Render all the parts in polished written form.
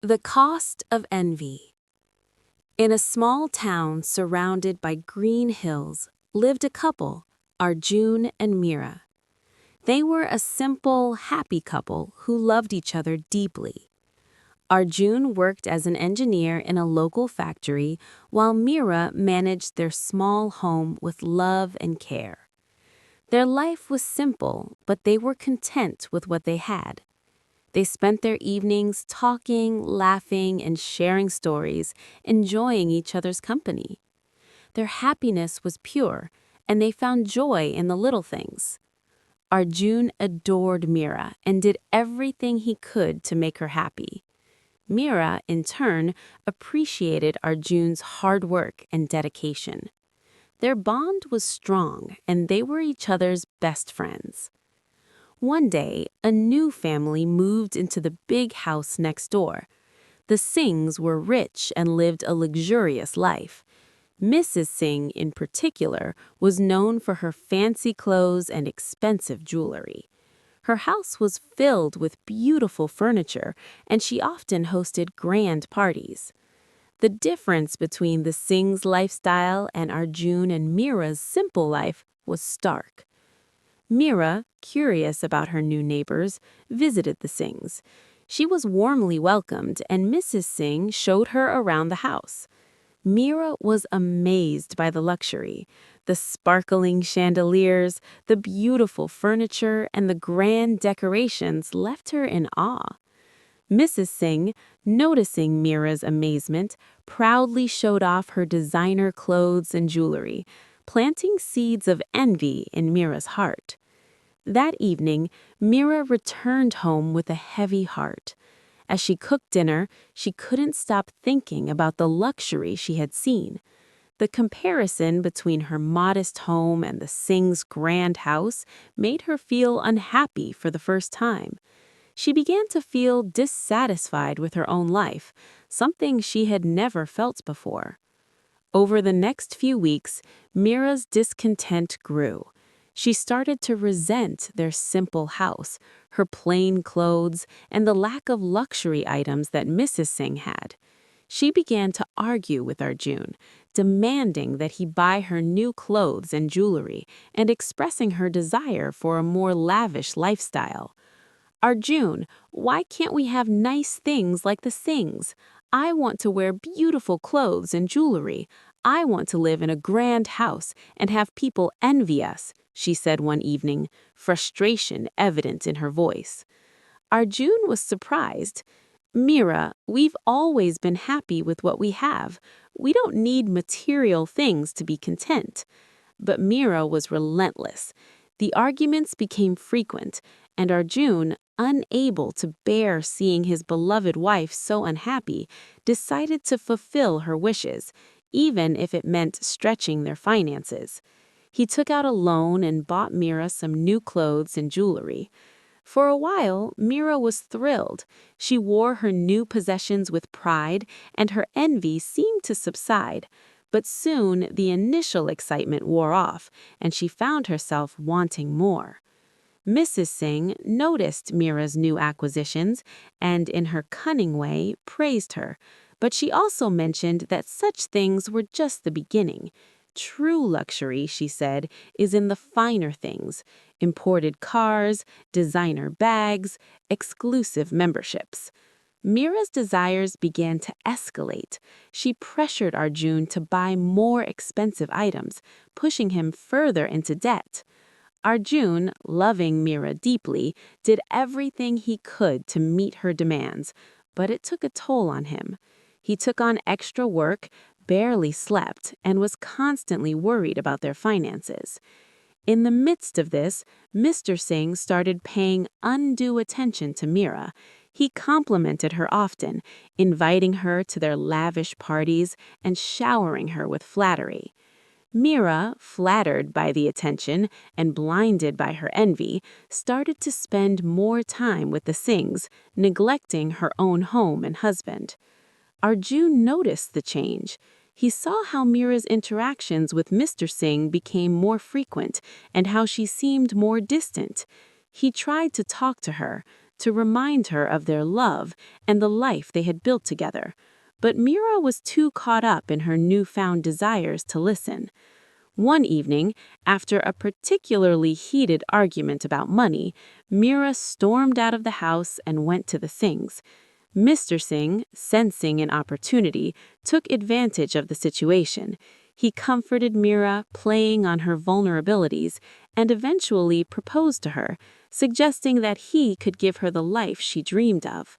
The cost of envy. In a small town surrounded by green hills lived a couple, June and Mira. They were a simple, happy couple who loved each other deeply. June worked as an engineer in a local factory, while Mira managed their small home with love and care. Their life was simple, but they were content with what they had. They spent their evenings talking, laughing, and sharing stories, enjoying each other's company. Their happiness was pure, and they found joy in the little things. June adored Mira and did everything he could to make her happy. Mira, in turn, appreciated June's hard work and dedication. Their bond was strong, and they were each other's best friends. One day, a new family moved into the big house next door. The Singhs were rich and lived a luxurious life. Mrs. Singh, in particular, was known for her fancy clothes and expensive jewelry. Her house was filled with beautiful furniture, and she often hosted grand parties. The difference between the Singhs' lifestyle and June and Mira's simple life was stark. Mira, curious about her new neighbors, visited the Singhs. She was warmly welcomed, and Mrs. Singh showed her around the house. Mira was amazed by the luxury. The sparkling chandeliers, the beautiful furniture, and the grand decorations left her in awe. Mrs. Singh, noticing Mira's amazement, proudly showed off her designer clothes and jewelry, planting seeds of envy in Mira's heart. That evening, Mira returned home with a heavy heart. As she cooked dinner, she couldn't stop thinking about the luxury she had seen. The comparison between her modest home and the Singh's grand house made her feel unhappy for the first time. She began to feel dissatisfied with her own life, something she had never felt before. Over the next few weeks, Mira's discontent grew. She started to resent their simple house, her plain clothes, and the lack of luxury items that Mrs. Singh had. She began to argue with June, demanding that he buy her new clothes and jewelry, and expressing her desire for a more lavish lifestyle. June, why can't we have nice things like the Singhs? I want to wear beautiful clothes and jewelry. I want to live in a grand house and have people envy us, she said one evening, frustration evident in her voice. June was surprised. Mira, we've always been happy with what we have. We don't need material things to be content. But Mira was relentless. The arguments became frequent, and June, unable to bear seeing his beloved wife so unhappy, decided to fulfill her wishes, even if it meant stretching their finances. He took out a loan and bought Mira some new clothes and jewelry. For a while, Mira was thrilled. She wore her new possessions with pride, and her envy seemed to subside. But soon the initial excitement wore off, and she found herself wanting more. Mrs. Singh noticed Mira's new acquisitions and, in her cunning way, praised her, but she also mentioned that such things were just the beginning. True luxury, she said, is in the finer things: imported cars, designer bags, exclusive memberships. Mira's desires began to escalate. She pressured June to buy more expensive items, pushing him further into debt. June, loving Mira deeply, did everything he could to meet her demands, but it took a toll on him. He took on extra work, barely slept, and was constantly worried about their finances. In the midst of this, Mr. Singh started paying undue attention to Mira. He complimented her often, inviting her to their lavish parties and showering her with flattery. Mira, flattered by the attention and blinded by her envy, started to spend more time with the Singhs, neglecting her own home and husband. June noticed the change. He saw how Mira's interactions with Mr. Singh became more frequent and how she seemed more distant. He tried to talk to her, to remind her of their love and the life they had built together. But Mira was too caught up in her newfound desires to listen. One evening, after a particularly heated argument about money, Mira stormed out of the house and went to the Singhs. Mr. Singh, sensing an opportunity, took advantage of the situation. He comforted Mira, playing on her vulnerabilities, and eventually proposed to her, suggesting that he could give her the life she dreamed of.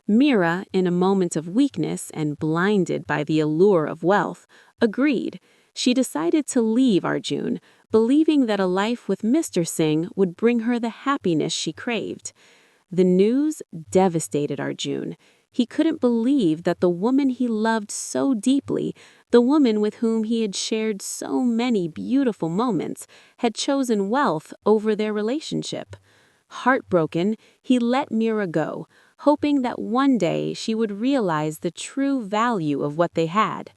Mira, in a moment of weakness and blinded by the allure of wealth, agreed. She decided to leave Arjun, believing that a life with Mr. Singh would bring her the happiness she craved. The news devastated Arjun. He couldn't believe that the woman he loved so deeply, the woman with whom he had shared so many beautiful moments, had chosen wealth over their relationship. Heartbroken, he let Mira go, hoping that one day she would realize the true value of what they had.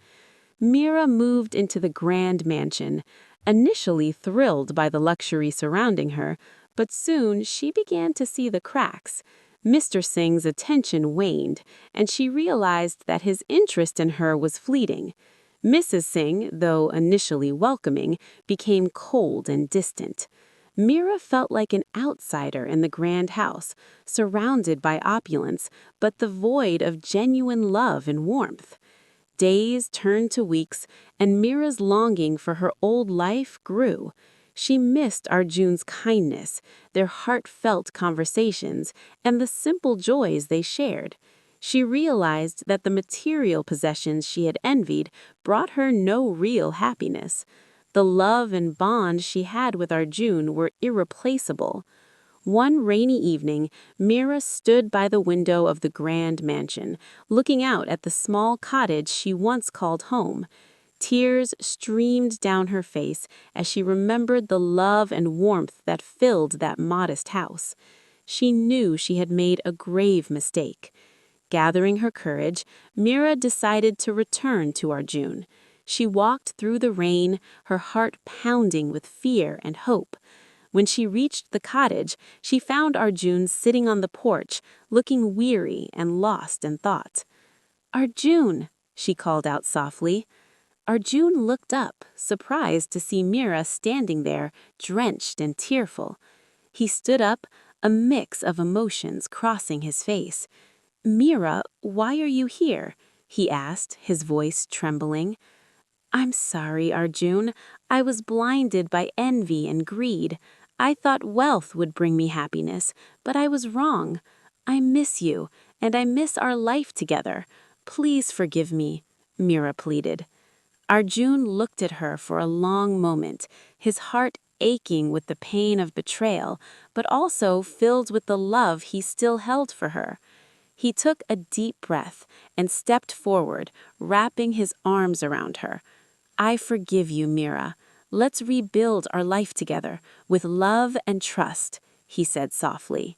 Mira moved into the grand mansion, initially thrilled by the luxury surrounding her, but soon she began to see the cracks. Mr. Singh's attention waned, and she realized that his interest in her was fleeting. Mrs. Singh, though initially welcoming, became cold and distant. Mira felt like an outsider in the grand house, surrounded by opulence, but devoid of genuine love and warmth. Days turned to weeks, and Mira's longing for her old life grew. She missed Arjun's kindness, their heartfelt conversations, and the simple joys they shared. She realized that the material possessions she had envied brought her no real happiness. The love and bond she had with Arjun were irreplaceable. One rainy evening, Mira stood by the window of the grand mansion, looking out at the small cottage she once called home. Tears streamed down her face as she remembered the love and warmth that filled that modest house. She knew she had made a grave mistake. Gathering her courage, Mira decided to return to Arjun. She walked through the rain, her heart pounding with fear and hope. When she reached the cottage, she found Arjun sitting on the porch, looking weary and lost in thought. "Arjun," she called out softly. Arjun looked up, surprised to see Mira standing there, drenched and tearful. He stood up, a mix of emotions crossing his face. "Mira, why are you here?" he asked, his voice trembling. "I'm sorry, Arjun. I was blinded by envy and greed. I thought wealth would bring me happiness, but I was wrong. I miss you, and I miss our life together. Please forgive me," Mira pleaded. Arjun looked at her for a long moment, his heart aching with the pain of betrayal, but also filled with the love he still held for her. He took a deep breath and stepped forward, wrapping his arms around her. "I forgive you, Mira. Let's rebuild our life together, with love and trust," he said softly.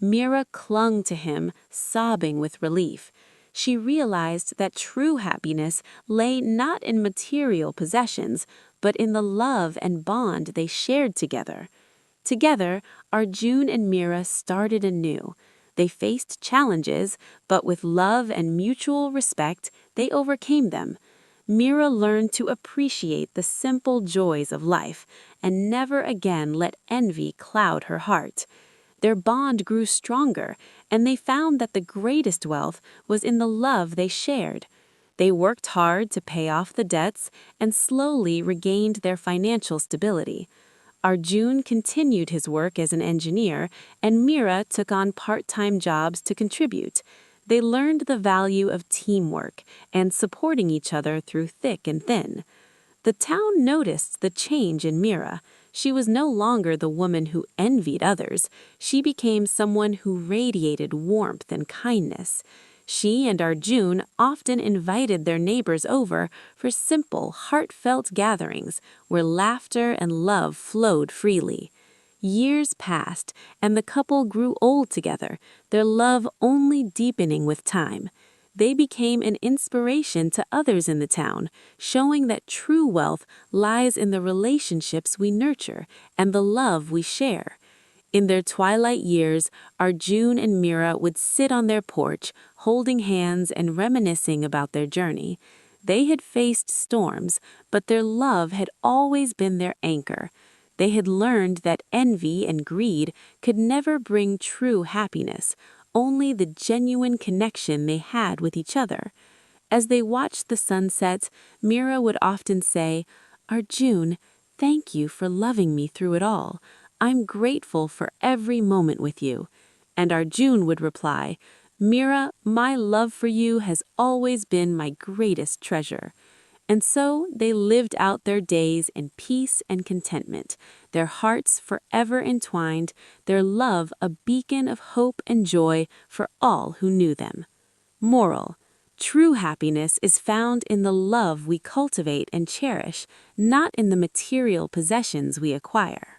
Mira clung to him, sobbing with relief. She realized that true happiness lay not in material possessions, but in the love and bond they shared together. Together, Arjun and Mira started anew. They faced challenges, but with love and mutual respect, they overcame them. Mira learned to appreciate the simple joys of life and never again let envy cloud her heart. Their bond grew stronger, and they found that the greatest wealth was in the love they shared. They worked hard to pay off the debts and slowly regained their financial stability. Arjun continued his work as an engineer, and Mira took on part-time jobs to contribute. They learned the value of teamwork and supporting each other through thick and thin. The town noticed the change in Mira. She was no longer the woman who envied others. She became someone who radiated warmth and kindness. She and Arjun often invited their neighbors over for simple, heartfelt gatherings where laughter and love flowed freely. Years passed, and the couple grew old together, their love only deepening with time. They became an inspiration to others in the town, showing that true wealth lies in the relationships we nurture and the love we share. In their twilight years, our June and Mira would sit on their porch, holding hands and reminiscing about their journey. They had faced storms, but their love had always been their anchor. They had learned that envy and greed could never bring true happiness, only the genuine connection they had with each other. As they watched the sunsets, Mira would often say, "Arjun, thank you for loving me through it all. I'm grateful for every moment with you." And Arjun would reply, "Mira, my love for you has always been my greatest treasure." And so they lived out their days in peace and contentment, their hearts forever entwined, their love a beacon of hope and joy for all who knew them. Moral: true happiness is found in the love we cultivate and cherish, not in the material possessions we acquire.